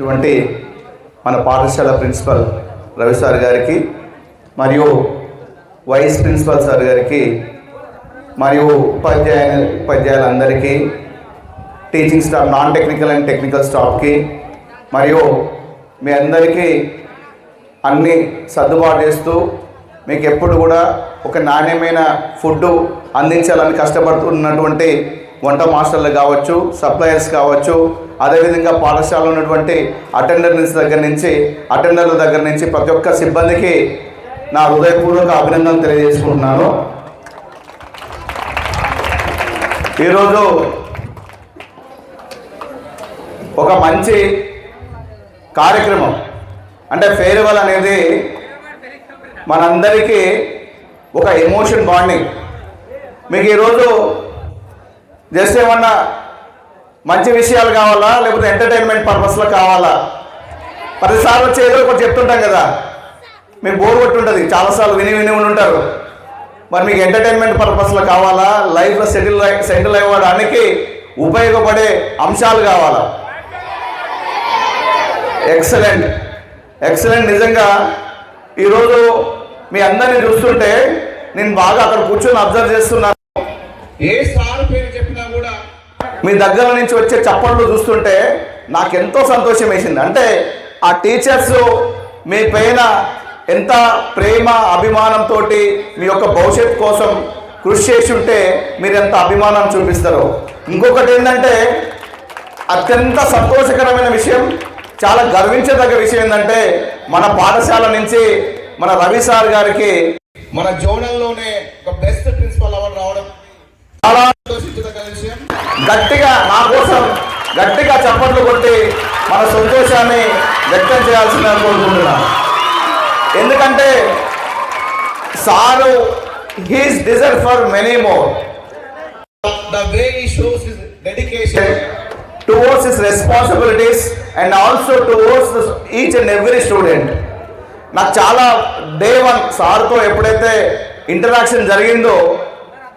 ఇటువంటి మన పాఠశాల ప్రిన్సిపల్ రవి సార్ గారికి మరియు వైస్ ప్రిన్సిపల్ సార్ గారికి మరియు ఉపాధ్యాయులందరికీ, teaching staff, non technical and technical స్టాఫ్కి మరియు మీ అందరికీ అన్నీ సర్దుబాటు చేస్తూ మీకు ఎప్పుడు కూడా ఒక నాణ్యమైన ఫుడ్ అందించాలని కష్టపడుతున్నటువంటి వంట మాస్టర్లు కావచ్చు, సప్లయర్స్ కావచ్చు, అదేవిధంగా పాఠశాలలో ఉన్నటువంటి అటెండర్ల దగ్గర నుంచి ప్రతి ఒక్క సిబ్బందికి నా హృదయపూర్వక అభినందనలు తెలియజేసుకుంటున్నాను. ఈరోజు ఒక మంచి కార్యక్రమం అంటే ఫేర్వెల్ అనేది మనందరికీ ఒక ఎమోషన్ బాండింగ్. మీకు ఈరోజు జస్ట్ ఏమన్నా మంచి విషయాలు కావాలా, లేకపోతే ఎంటర్టైన్మెంట్ పర్పస్లో కావాలా? ప్రతిసారి వచ్చి ఏదో ఒకటి చెప్తుంటాం కదా, మీకు బోర్ కొట్టుంటుంది, చాలాసార్లు విని ఉంటారు. మరి మీకు ఎంటర్టైన్మెంట్ పర్పస్లో కావాలా, లైఫ్లో సెటిల్ అవ్వడానికి ఉపయోగపడే అంశాలు కావాలా? ఎక్సలెంట్. నిజంగా ఈరోజు మీ అందరినీ చూస్తుంటే నేను బాగా అక్కడ కూర్చొని అబ్జర్వ్ చేస్తున్నాను. ఏ సార్ పేరు చెప్పినా కూడా మీ దగ్గర నుంచి వచ్చే చప్పట్లు చూస్తుంటే నాకెంతో సంతోషం వేసింది. అంటే ఆ టీచర్స్ మీ పైన ఎంత ప్రేమ అభిమానంతో మీ యొక్క భవిష్యత్తు కోసం కృషి చేసి ఉంటే మీరు ఎంత అభిమానం చూపిస్తారో. ఇంకొకటి ఏంటంటే అత్యంత సంతోషకరమైన విషయం, చాలా గర్వించదగ్గ విషయం ఏంటంటే మన పాఠశాల నుంచి మన రవి సార్ గారికి మన జోనల్లోనే ఒక బెస్ట్ ప్రిన్సిపల్ అవార్డు రావడం చాలా సంతోషించదగ్గ విషయం. నా కోసం గట్టిగా చప్పట్లు కొట్టి మన సంతోషాన్ని వ్యక్తం చేయాల్సిందని కోరుకుంటున్నాను. ఎందుకంటే sir he's deserve for many more. The way he shows his dedication towards his responsibilities and also towards each and every student. నాకు చాలా డే 1 సార్తో ఎప్పుడైతే ఇంటరాక్షన్ జరిగిందో,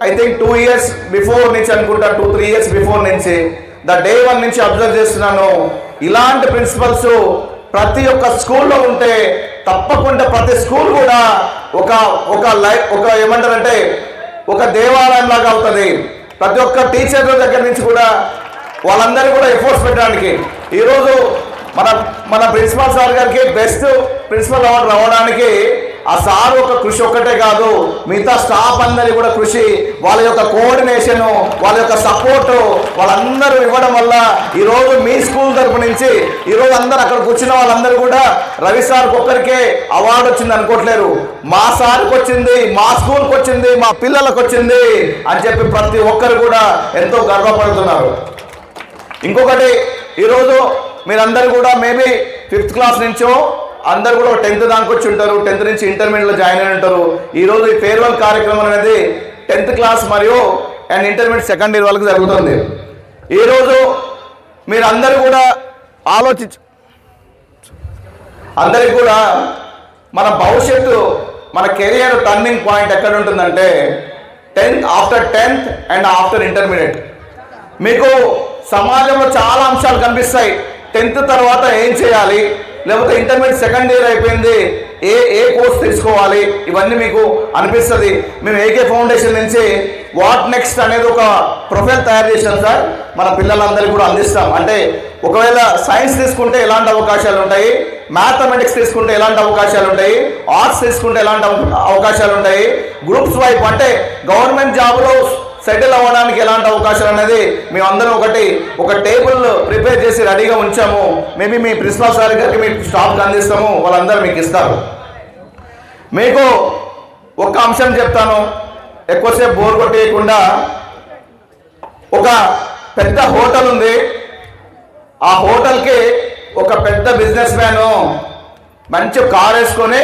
ఐ థింక్ 2 years బిఫోర్ నుంచి అనుకుంటా, 2-3 years బిఫోర్ నుంచి డే 1 నుంచి observe చేస్తున్నాను. ఇలాంటి ప్రిన్సిపల్స్ ప్రతి ఒక్క స్కూల్లో ఉంటే తప్పకుండా ప్రతి స్కూల్ కూడా ఒక ఏమంటారంటే ఒక దేవాలయం లాగా అవుతుంది. ప్రతి ఒక్క టీచర్ల దగ్గర నుంచి కూడా వాళ్ళందరూ కూడా ఎఫర్ట్స్ పెట్టడానికి ఈరోజు మన ప్రిన్సిపల్ సార్ గారికి బెస్ట్ ప్రిన్సిపల్ అవార్డు రావడానికి ఆ సార్ ఒక కృషి ఒక్కటే కాదు, మిగతా స్టాఫ్ అందరి కూడా కృషి, వాళ్ళ యొక్క కోఆర్డినేషను, వాళ్ళ యొక్క సపోర్టు వాళ్ళందరూ ఇవ్వడం వల్ల ఈరోజు మీ స్కూల్ తరపు నుంచి ఈరోజు అందరూ అక్కడ కూర్చున్న వాళ్ళందరూ కూడా రవి సార్కి ఒక్కరికే అవార్డు వచ్చింది అనుకోవట్లేరు, మా సార్కి వచ్చింది, మా స్కూల్కి వచ్చింది, మా పిల్లలకు వచ్చింది అని చెప్పి ప్రతి ఒక్కరు కూడా ఎంతో గర్వపడుతున్నారు. ఇంకొకటి, ఈరోజు మీరందరూ కూడా మేబీ 5th క్లాస్ నుంచో అందరు కూడా 10th దానికి వచ్చి ఉంటారు, 10th నుంచి ఇంటర్మీడియట్లో జాయిన్ అయి ఉంటారు. ఈరోజు ఈ ఫేర్వెల్ కార్యక్రమం అనేది 10th క్లాస్ మరియు ఇంటర్మీడియట్ 2nd year వాళ్ళకి జరుగుతుంది. ఈరోజు మీరందరూ కూడా అందరికి కూడా మన భవిష్యత్తు, మన కెరియర్ టర్నింగ్ పాయింట్ ఎక్కడ ఉంటుందంటే after 10th and after intermediate. మీకు సమాజంలో చాలా అంశాలు కనిపిస్తాయి. 10th తర్వాత ఏం చేయాలి, లేకపోతే ఇంటర్మీడియట్ 2nd year అయిపోయింది, ఏ కోర్స్ తీసుకోవాలి, ఇవన్నీ మీకు అనిపిస్తుంది. మేము ఏకే ఫౌండేషన్ నుంచి వాట్ నెక్స్ట్ అనేది ఒక ప్రొఫైల్ తయారు చేసాం సార్, మన పిల్లలందరికీ కూడా అందిస్తాం. అంటే ఒకవేళ సైన్స్ తీసుకుంటే ఎలాంటి అవకాశాలు ఉంటాయి, మ్యాథమెటిక్స్ తీసుకుంటే ఎలాంటి అవకాశాలు ఉంటాయి, ఆర్ట్స్ తీసుకుంటే ఎలాంటి అవకాశాలు ఉంటాయి, గ్రూప్స్ వైపు అంటే గవర్నమెంట్ జాబ్లో సెటిల్ అవ్వడానికి ఎలాంటి అవకాశాలు అనేది మేమందరం ఒక టేబుల్ ప్రిపేర్ చేసి రెడీగా ఉంచాము. మేబీ మీ ప్రిన్సిపల్ సార్ గారికి మీ స్టాఫ్కి అందిస్తాము, వాళ్ళందరూ మీకు ఇస్తారు. మీకు ఒక అంశం చెప్తాను, ఎక్కువసేపు బోర్ కొట్టేయకుండా. ఒక పెద్ద హోటల్ ఉంది, ఆ హోటల్కి ఒక పెద్ద బిజినెస్ మ్యాన్ మంచి కార్ వేసుకొని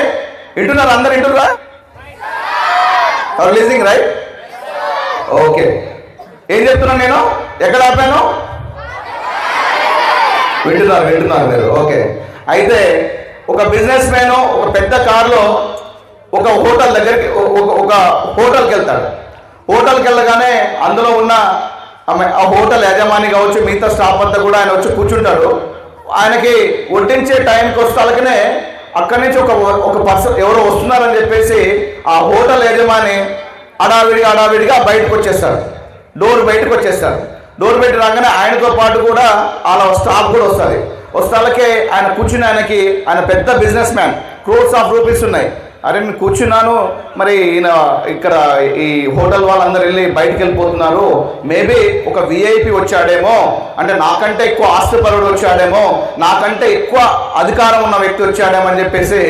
వింటున్నారు, అందరు వింటున్నారా? Releasing right? ఓకే, ఏం చెప్తున్నాను నేను, ఎక్కడ ఆపాను? వింటున్నారు మీరు. ఓకే, అయితే ఒక బిజినెస్ మ్యాన్ ఒక పెద్ద కార్లో ఒక హోటల్ దగ్గరికి ఒక హోటల్కి వెళ్తాడు. హోటల్కి వెళ్ళగానే అందులో ఉన్న ఆ హోటల్ యజమాని కావచ్చు, మిగతా స్టాఫ్ అంతా కూడా ఆయన వచ్చి కూర్చుంటాడు. ఆయనకి వడ్డించే టైంకి వస్తాలకనే అక్కడి నుంచి ఒక పర్సన్ ఎవరో వస్తున్నారని చెప్పేసి ఆ హోటల్ యజమాని అడావిడిగా బయటకు వచ్చేస్తాడు. డోర్ బయటకు వచ్చేస్తాడు. డోర్ బయట రాగానే ఆయనతో పాటు కూడా వాళ్ళ స్టాఫ్ కూడా వస్తుంది. వస్తాలకే ఆయన కూర్చుని ఆయన పెద్ద business man, crores of rupees ఉన్నాయి. అరే నేను కూర్చున్నాను, మరి ఈయన ఇక్కడ ఈ హోటల్ వాళ్ళందరూ వెళ్ళి బయటికి వెళ్ళిపోతున్నారు, మేబీ ఒక విఐపి వచ్చాడేమో, అంటే నాకంటే ఎక్కువ ఆస్తిపరుడు వచ్చాడేమో, నాకంటే ఎక్కువ అధికారం ఉన్న వ్యక్తి వచ్చాడేమో అని చెప్పేసి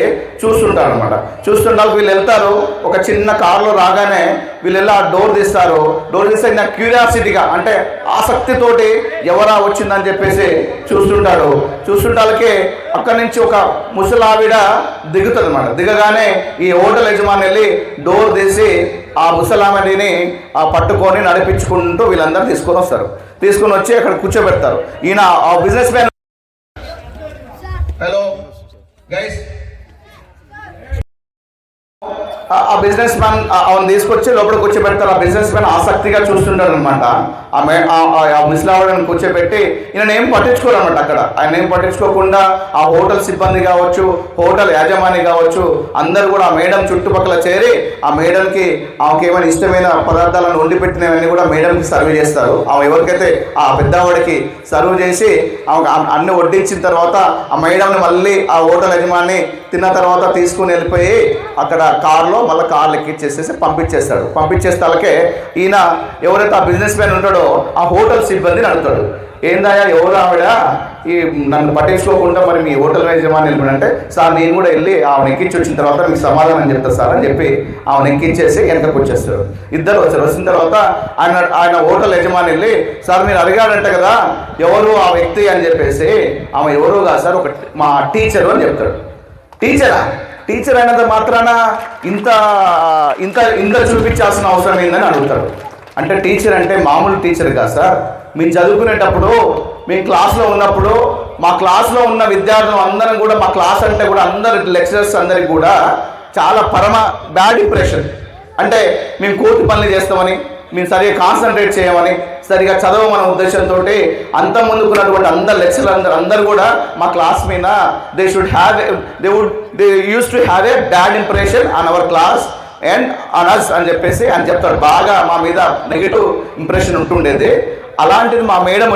చూస్తుంటారు అనమాట. చూస్తుంటారు. వీళ్ళు వెళ్తారు, ఒక చిన్న కారులో రాగానే వీళ్ళు వెళ్ళి ఆ డోర్ తీస్తారు. డోర్ తీస్తే నా క్యూరియాసిటీగా అంటే ఆసక్తితోటి ఎవరా వచ్చిందని చెప్పేసి చూస్తుంటాలకే అక్కడి నుంచి ఒక ముసలావిడ దిగుతుంది అనమాట. దిగగానే ఈ హోటల్ యజమాని వెళ్ళి డోర్ తీసి ఆ ముసలావిడిని పట్టుకొని నడిపించుకుంటూ వీళ్ళందరూ తీసుకొని వచ్చి అక్కడ కూర్చోబెడతారు. ఈయన ఆ బిజినెస్ మ్యాన్, హలో గైస్, ఆ బిజినెస్ మ్యాన్ ఆమెను తీసుకొచ్చి లోపల కూర్చోబెడతారు. ఆ బిజినెస్ మ్యాన్ ఆసక్తిగా చూస్తుంటారు అనమాట. ఆ ముసలావిడని కూర్చోబెట్టి ఈయన ఏం పట్టించుకోరు అనమాట. అక్కడ ఆయన ఏం పట్టించుకోకుండా ఆ హోటల్ సిబ్బంది కావచ్చు, హోటల్ యాజమాని కావచ్చు, అందరూ కూడా ఆ మేడం చుట్టుపక్కల చేరి ఆ మేడంకి ఆమెకి ఏమైనా ఇష్టమైన పదార్థాలను వండి పెట్టినవన్నీ కూడా మేడంకి సర్వ్ చేస్తారు. ఆమె ఎవరికైతే ఆ పెద్దవాడికి సర్వ్ చేసి అన్ని వడ్డించిన తర్వాత ఆ మేడంని మళ్ళీ ఆ హోటల్ యజమాని తిన్న తర్వాత తీసుకుని వెళ్ళిపోయి అక్కడ కార్లో మళ్ళీ కార్లు ఎక్కిచ్చేసేసి పంపించేస్తాలకే ఈయన ఎవరైతే ఆ బిజినెస్ మ్యాన్ ఉంటాడో ఆ హోటల్ సిబ్బందిని అడుగుతాడు, ఏందాయా ఎవరు ఆవిడ ఈ నన్ను పట్టించుకోకుండా మరి మీ హోటల్ యజమాని వెళ్ళిపోయినంటే, సార్ నేను కూడా వెళ్ళి ఆమెను ఎక్కించి వచ్చిన తర్వాత మీకు సమాధానం చెప్తాను సార్ అని చెప్పి ఆమెను ఎక్కించేసి వెనకకు వచ్చేస్తారు. ఇద్దరు వచ్చిన తర్వాత ఆయన హోటల్ యజమాని వెళ్ళి, సార్ మీరు అడిగాడంట కదా ఎవరు ఆ వ్యక్తి అని చెప్పేసి, ఆమె ఎవరు కాదు సార్, ఒక మా టీచరు అని చెప్తాడు. టీచర్ అయినంత మాత్రాన ఇంత చూపించాల్సిన అవసరం ఏందని అడుగుతాడు. అంటే టీచర్ అంటే మామూలు టీచర్ కాదు సార్, మేము చదువుకునేటప్పుడు మేము క్లాస్లో ఉన్నప్పుడు మా క్లాస్లో ఉన్న విద్యార్థులు అందరం కూడా, మా క్లాస్ అంటే కూడా అందరు లెక్చరర్స్ అందరికి కూడా చాలా బ్యాడ్ ఇంప్రెషన్. అంటే మేము కోతి పనులు చేస్తామని, మేము సరిగా కాన్సన్ట్రేట్ చేయమని, సరిగా చదవమనే ఉద్దేశంతో అంత ముందుకున్నటువంటి అందరు కూడా మా క్లాస్ మీద they use to have a bad impression on hour class and Anas అని చెప్పేసి అని చెప్తాడు. బాగా మా మీద నెగిటివ్ ఇంప్రెషన్ ఉంటుండేది. అలాంటిది మా మేడం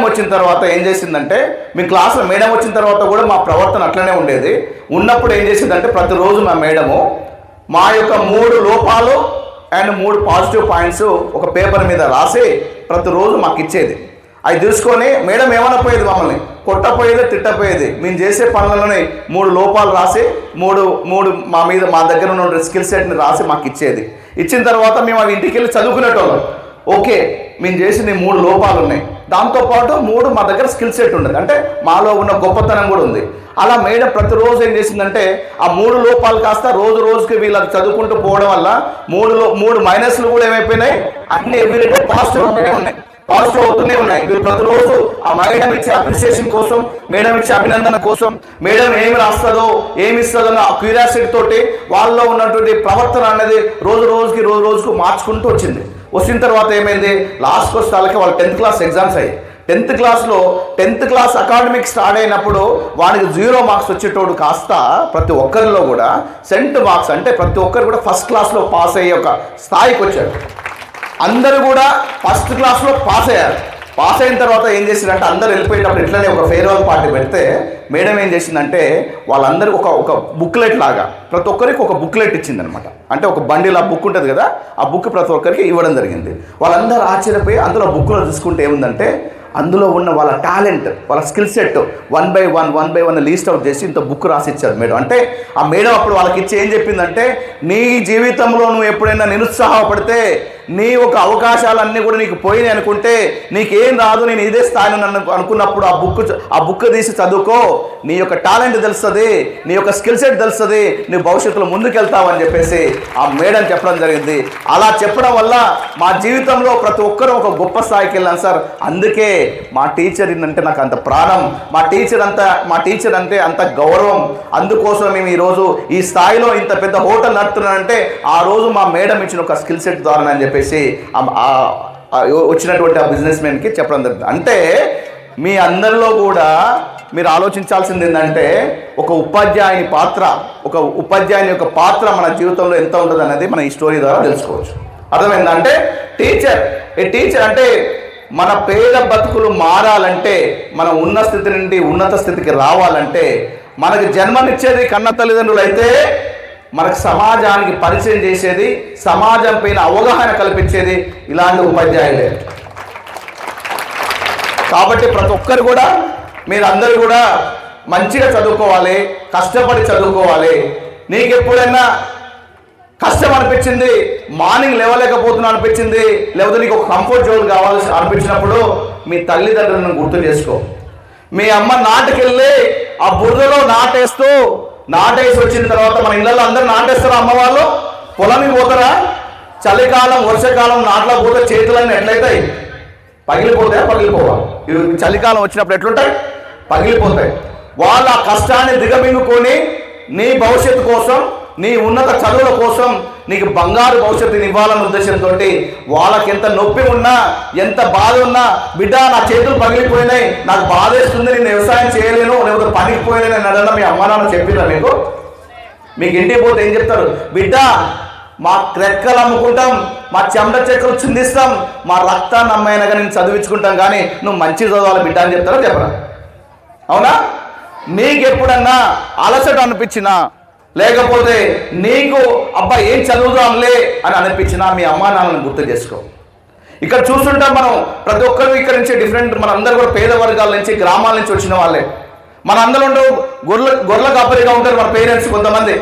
వచ్చిన తర్వాత ఏం చేసిందంటే, మీ క్లాస్లో మేడం వచ్చిన తర్వాత కూడా మా ప్రవర్తన అట్లనే ఉండేది. ఉన్నప్పుడు ఏం చేసిందంటే, ప్రతిరోజు మా మేడము మా యొక్క 3 లోపాలు అండ్ 3 పాజిటివ్ పాయింట్స్ ఒక పేపర్ మీద రాసి ప్రతిరోజు మాకు ఇచ్చేది. అవి తీసుకొని మేడం ఏమైనా పోయేది, మమ్మల్ని కొట్టపోయేది, తిట్టపోయేది. మేము చేసే పనులలోనే 3 లోపాలు రాసి మా దగ్గర ఉన్న స్కిల్ సెట్ని రాసి మాకు ఇచ్చేది. ఇచ్చిన తర్వాత మేము అవి ఇంటికి వెళ్ళి చదువుకునేటోళ్ళం. ఓకే, మేము చేసిన 3 లోపాలు ఉన్నాయి, దాంతోపాటు 3 మా దగ్గర స్కిల్ సెట్ ఉండదు, అంటే మాలో ఉన్న గొప్పతనం కూడా ఉంది. అలా మేడం ప్రతిరోజు ఏం చేసిందంటే, ఆ 3 లోపాలు కాస్త రోజుకి వీళ్ళకి చదువుకుంటూ పోవడం వల్ల 3 మైనస్లు కూడా ఏమైపోయినాయి, అన్ని ఎవ్రీడే పాజిటివ్ అవుతూనే ఉన్నాయి. వీళ్ళు ప్రతిరోజు ఆ మేడం ఇచ్చే అప్రిసియేషన్ కోసం, మేడం ఇచ్చే అభినందన కోసం, మేడం ఏమి రాస్తుందో ఏమి ఇస్తుందో అన్న క్యూరియాసిటీ తోటి వాళ్ళలో ఉన్నటువంటి ప్రవర్తన అనేది రోజుకు మార్చుకుంటూ వచ్చిన తర్వాత ఏమైంది, లాస్ట్కి వస్తే వాళ్ళు 10th క్లాస్ ఎగ్జామ్స్ అయ్యాయి. 10th క్లాస్ అకాడమిక్ స్టార్ట్ అయినప్పుడు వాడికి 0 మార్క్స్ వచ్చేటోడు కాస్త ప్రతి ఒక్కరిలో కూడా సెంట్ మార్క్స్, అంటే ప్రతి ఒక్కరు కూడా ఫస్ట్ క్లాస్లో పాస్ అయ్యే ఒక స్థాయికి వచ్చారు. అందరూ కూడా ఫస్ట్ క్లాస్లో పాస్ అయ్యారు. పాస్ అయిన తర్వాత ఏం చేసిందంటే, అందరూ వెళ్ళిపోయేటప్పుడు ఇట్లనే ఒక ఫేర్వెల్ పార్టీ పెడితే మేడం ఏం చేసిందంటే, వాళ్ళందరికీ ఒక బుక్లెట్ లాగా ప్రతి ఒక్కరికి ఒక బుక్లెట్ ఇచ్చిందనమాట. అంటే ఒక బండిల్ ఆ బుక్ ఉంటుంది కదా, ఆ బుక్ ప్రతి ఒక్కరికి ఇవ్వడం జరిగింది. వాళ్ళందరూ ఆశ్చర్యపోయి అందులో బుక్లో చూసుకుంటే ఏముందంటే, అందులో ఉన్న వాళ్ళ టాలెంట్, వాళ్ళ skill set 1 by 1 least out చేసి ఇంత బుక్ రాసిచ్చారు మేడం. అంటే ఆ మేడం అప్పుడు వాళ్ళకి ఇచ్చి ఏం చెప్పిందంటే, నీ జీవితంలో నువ్వు ఎప్పుడైనా నిరుత్సాహపడితే, నీ ఒక అవకాశాలన్నీ కూడా నీకు పోయినాయి అనుకుంటే, నీకేం రాదు, నేను ఇదే స్థాయిలో అనుకున్నప్పుడు ఆ బుక్ తీసి చదువుకో, నీ యొక్క టాలెంట్ తెలుస్తుంది, నీ యొక్క స్కిల్ సెట్ తెలుస్తుంది, నువ్వు భవిష్యత్తులో ముందుకెళ్తావని చెప్పేసి ఆ మేడం చెప్పడం జరిగింది. అలా చెప్పడం వల్ల మా జీవితంలో ప్రతి ఒక్కరూ ఒక గొప్ప స్థాయికి వెళ్ళాను సార్. అందుకే మా టీచర్ అంటే నాకు అంత ప్రాణం, మా టీచర్ అంటే అంత గౌరవం. అందుకోసం మేము ఈరోజు ఈ స్థాయిలో ఇంత పెద్ద హోటల్ నడుపుతున్నానంటే ఆ రోజు మా మేడం ఇచ్చిన ఒక స్కిల్ సెట్ ద్వారా అని చెప్పేసి వచ్చినటువంటి ఆ బిజినెస్ మ్యాన్కి చెప్పడం జరుగుతుంది. అంటే మీ అందరిలో కూడా మీరు ఆలోచించాల్సింది ఏంటంటే ఒక ఉపాధ్యాయుని యొక్క పాత్ర మన జీవితంలో ఎంత ఉంటుంది అనేది మన ఈ స్టోరీ ద్వారా తెలుసుకోవచ్చు. అర్థమైందంటే టీచర్ అంటే మన పేద బతుకులు మారాలంటే, మనం ఉన్న స్థితి నుండి ఉన్నత స్థితికి రావాలంటే, మనకు జన్మనిచ్చేది కన్న తల్లిదండ్రులు అయితే, మనకు సమాజానికి పరిచయం చేసేది, సమాజం పైన అవగాహన కల్పించేది ఇలాంటి ఉపాధ్యాయులే. కాబట్టి ప్రతి ఒక్కరు కూడా, మీరందరూ కూడా మంచిగా చదువుకోవాలి, కష్టపడి చదువుకోవాలి. నీకు ఎప్పుడైనా కష్టం అనిపించింది, మార్నింగ్ లేవలేకపోతున్నా అనిపించింది, లేకపోతే నీకు ఒక కంఫర్ట్ జోన్ కావాల్సి అనిపించినప్పుడు మీ తల్లిదండ్రులను గుర్తు చేసుకో. మీ అమ్మ నాటుకెళ్ళి ఆ బుర్రలో నాటేసి వచ్చిన తర్వాత, మన ఇళ్ళల్లో అందరూ నాటేస్తారా? అమ్మ వాళ్ళు పొలానికి పోతారా? చలికాలం వర్షాకాలం నాట్లా పోతే చేతులన్నీ ఎట్లయితాయి? పగిలిపోవా? చలికాలం వచ్చినప్పుడు ఎట్లుంటాయి? పగిలిపోతాయి. వాళ్ళ కష్టాన్ని దిగమింగుకొని నీ భవిష్యత్తు కోసం, నీ ఉన్నత చదువుల కోసం, నీకు బంగారు భవిష్యత్తుని ఇవ్వాలన్న ఉద్దేశంతో వాళ్ళకి ఎంత నొప్పి ఉన్నా, ఎంత బాధ ఉన్నా, బిడ్డ నా చేతులు పగిలిపోయినాయి, నాకు బాధేస్తుంది, నేను వ్యవసాయం చేయలేను, లేకపోతే పనికి పోయినా అన్న మీ అమ్మ నాన్న చెప్పినా మీకు ఇంటికి పోతే ఏం చెప్తారు? బిడ్డ మా రెక్కలు అమ్ముకుంటాం, మా చెమట చెక్కలు చిందిస్తాం, మా రక్తాన్ని అమ్మాయినగా నేను చదివించుకుంటాం, కానీ నువ్వు మంచి చదవాలి బిడ్డ అని చెప్తారా? చెప్పరా? అవునా? నీకు ఎప్పుడన్నా అలసట అనిపించినా, లేకపోతే నీకు అబ్బా ఏం చదువుదాంలే అని అనిపించినా, మీ అమ్మా నాన్నలను గుర్తు చేసుకో. ఇక్కడ చూస్తుంటాం మనం, ప్రతి ఒక్కరు ఇక్కడ నుంచి డిఫరెంట్, మనందరూ కూడా పేద వర్గాల నుంచి, గ్రామాల నుంచి వచ్చిన వాళ్ళే. మన అందరూ గొర్రెల కాపరిగా ఉంటారు మన పేరెంట్స్ కొంతమంది.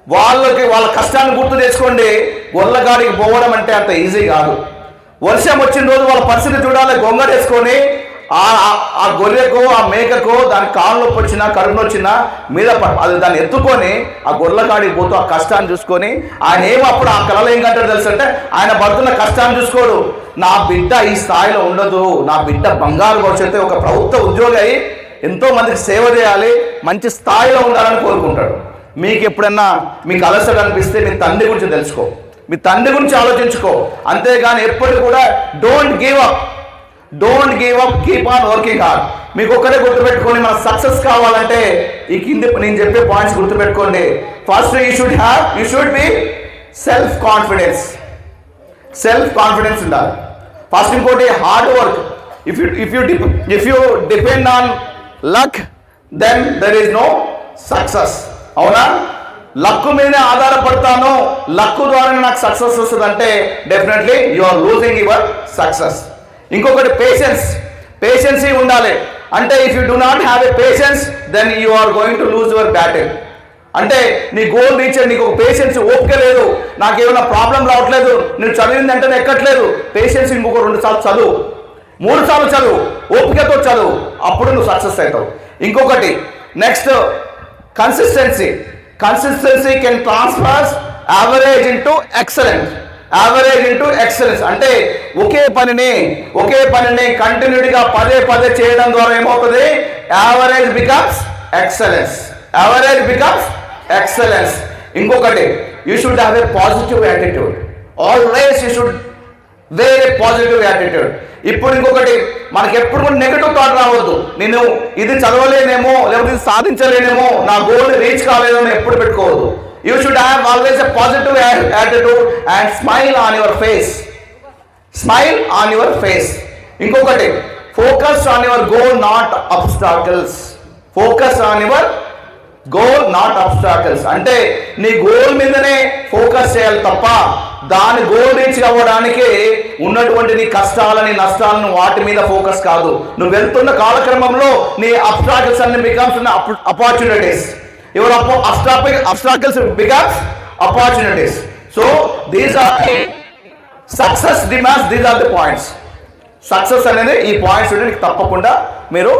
వాళ్ళ కష్టాన్ని గుర్తు తెచ్చుకోండి. గొర్రెగాడికి పోవడం అంటే అంత ఈజీ కాదు. వర్షం వచ్చిన రోజు వాళ్ళ పరిస్థితి చూడాలి. గొంగడేసుకొని ఆ గొర్రెకో ఆ మేకకో దాని కాళ్ళు నొప్పి వచ్చినా, కడుపు వచ్చినా మీద అది దాన్ని ఎత్తుకొని ఆ గొర్రెకాడికి పోతూ ఆ కష్టాన్ని చూసుకొని, ఆయన అప్పుడు ఆ కళలో ఏం కంటాడు తెలుసు అంటే, ఆయన పడుతున్న కష్టాన్ని చూసుకోడు. నా బిడ్డ ఈ స్థాయిలో ఉండదు, నా బిడ్డ బంగారు భవిష్యత్తు ఒక ప్రభుత్వ ఉద్యోగి అయి ఎంతో మందికి సేవ చేయాలి, మంచి స్థాయిలో ఉండాలని కోరుకుంటాడు. మీకు ఎప్పుడన్నా మీకు అలసట అనిపిస్తే మీ తండ్రి గురించి తెలుసుకో, మీ తండ్రి గురించి ఆలోచించుకో. అంతేగాని ఎప్పుడు కూడా don't give up, keep on working hard. మీకు ఒక్కటే గుర్తుపెట్టుకోండి, మన సక్సెస్ కావాలంటే ఈ కింది నేను చెప్పే పాయింట్స్ గుర్తుపెట్టుకోండి. First you should be self confidence ఉండాలి. ఫస్ట్ ఇంకోటి hard work. If you depend on luck, then there is no success. అవునా? లక్ మీదనే ఆధారపడతాను, లక్ ద్వారా నాకు సక్సెస్ వస్తుందంటే definitely you are losing your success. ఇంకొకటి పేషెన్సీ ఉండాలి. అంటే if you do not have a patience, then you are going to lose your battle. అంటే నీ గోల్ రీచ్ నీకు ఒక పేషెన్స్, ఓపిక లేదు, నాకేమైనా ప్రాబ్లం రావట్లేదు, నేను చదివింది అంటే ఎక్కట్లేదు, పేషెన్స్ ఇంకొక 2 సార్లు చదువు, 3 సార్లు చదువు, ఓపికతో చదువు, అప్పుడు నువ్వు సక్సెస్ అవుతావు. ఇంకొకటి next consistency can transfers average into excellence. అంటే ఒకే పనిని కంటిన్యూటీగా పదే చేయడం ద్వారా ఏమవుతుంది? Average becomes excellence. ఇంకొకటి you should have a positive attitude. Always you should wear a positive attitude. ఇప్పుడు ఇంకొకటి, మనకి ఎప్పుడు కూడా నెగటివ్ థాట్ రావద్దు. నేను ఇది చదవలేనేమో, లేకపోతే ఇది సాధించలేనేమో, నా గోల్ రీచ్ కాలేదో అని ఎప్పుడు పెట్టుకోవద్దు. You should have always a positive attitude and smile on your face. ఇంకొకటి, focus on your goal, not obstacles. అంటే నీ గోల్ మీదనే ఫోకస్ చేయాలి తప్ప, దాని గోల్ రీచ్ అవ్వడానికి ఉన్నటువంటి నీ కష్టాలని, నష్టాలను వాటి మీద ఫోకస్ కాదు. నువ్వు వెళ్తున్న కాలక్రమంలో నీ అబ్స్టాకిల్స్ అన్ని becomes opportunities. Your obstacles becomes opportunities. So these are success demands, these are the points. Success అనేది ఈ పాయింట్స్ ఉంటే నీకు తప్పకుండా మీరు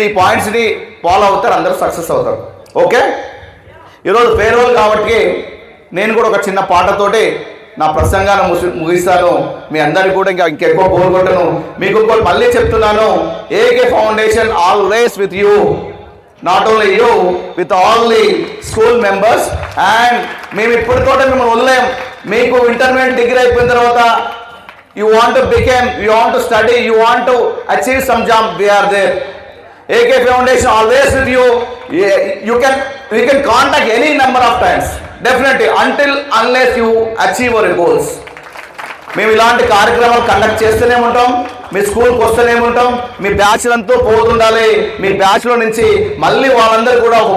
ఈ పాయింట్స్ని ఫాలో అవుతారు, అందరూ సక్సెస్ అవుతారు. ఓకే, ఈరోజు ఫేర్వెల్ కాబట్టి నేను కూడా ఒక చిన్న పాటతోటి నా ప్రసంగాన్ని ముగిస్తాను. మీ అందరికీ కూడా ఇంకెక్కువ బోర్ కొట్టను. మీకు మళ్ళీ చెప్తున్నాను, AK foundation always with you, not only you, with all the school members. And మేము ఇప్పటితోటే మిమ్మల్ని వదిలేం. మీకు ఇంటర్మీడియట్ డిగ్రీ అయిపోయిన తర్వాత you want to become, you want to study, you want to achieve some jump, we are there. AK Foundation always with you. You can contact any number of times, definitely, unless you achieve your goals. మేము ఇలాంటి కార్యక్రమాలు conduct చేస్తూనే ఉంటాం, మీ స్కూల్కి వస్తూనే ఉంటాం, మీ బ్యాచ్లంతా పోతుండాలి. మీ బ్యాచ్లో నుంచి మళ్ళీ వాళ్ళందరూ కూడా ఒక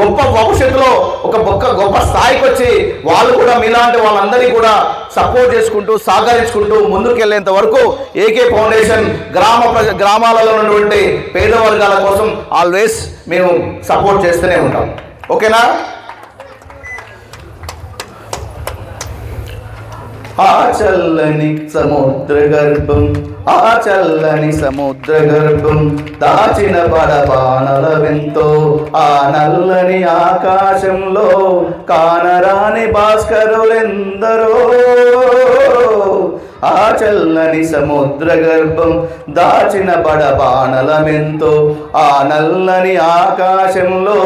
గొప్ప భవిష్యత్తులో ఒక గొప్ప స్థాయికి వచ్చి వాళ్ళు కూడా మీలాంటి వాళ్ళందరినీ కూడా సపోర్ట్ చేసుకుంటూ సహకరించుకుంటూ ముందుకెళ్లేంత వరకు ఏకే ఫౌండేషన్ గ్రామాలలో ఉన్నటువంటి పేద వర్గాల కోసం ఆల్వేస్ మేము సపోర్ట్ చేస్తూనే ఉంటాం. ఓకేనా? ఆ చల్లని సముద్ర గర్భం, ఆ చల్లని సముద్ర గర్భం దాచిన పడబాణల వెంతో, ఆ నల్లని ఆకాశంలో కానరాని భాస్కరులెందరో. ఆ చల్లని సముద్ర గర్భం దాచిన బడబాణలమెంతో, ఆ నల్లని ఆకాశంలో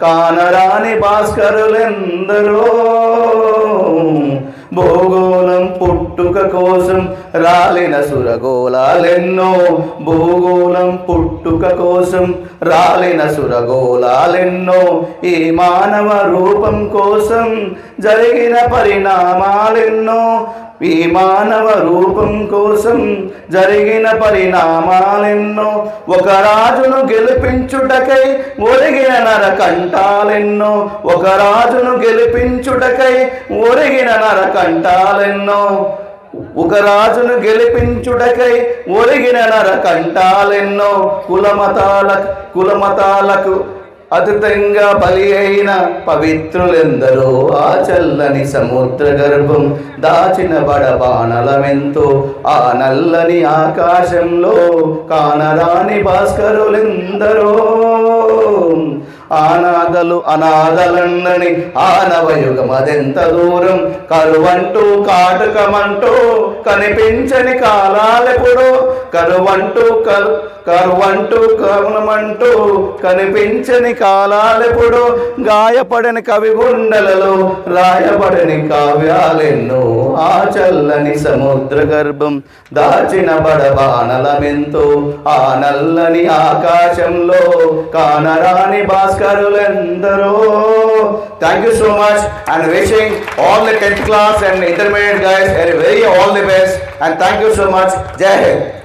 కానరాని భాస్కరులెందరో. భూగోళం పుట్టుక కోసం రాలిన సురగోళాలెన్నో, భూగోళం పుట్టుక కోసం రాలిన సురగోళాలెన్నో, ఈ మానవ రూపం కోసం జరిగిన పరిణామాలెన్నో, ఈ మానవ రూపం కోసం జరిగిన పరిణామాలెన్నో. ఒక రాజును గెలిపించుటకై ఒరిగిన నరకంఠాలెన్నో, ఒక రాజును గెలిపించుటకై ఒరిగిన నరకంఠాలెన్నో, ఒక రాజును గెలిపించుటకై ఒరిగిన నరకంఠాలెన్నో. కులమతాలకు అతితంగా బలి అయిన పవిత్రులెందరో. ఆ చల్లని సముద్ర గర్భం దాచిన బడబాణలమెంతో, ఆ నల్లని ఆకాశంలో కానరాని భాస్కరులెందరో. అనాథలందని ఆనవయుగం అదెంత దూరం, కరువంటూ కాటుకమంటూ కనిపించని కాలాలెప్పుడో, కరువంటూ కరుణమంటూ కనిపించని కాలాలెప్పుడో, గాయపడని కవి గుండెలలో రాయబడని కావ్యాలెన్నో. ఆ చల్లని సముద్ర గర్భం దాచిన బడబాణలమెంతో, ఆ నల్లని ఆకాశంలో కానరాని భాస్కరులెందరో. Thank you so much and wishing all the 10th class and intermediate guys a very all the best and thank you so much. Jai Hind.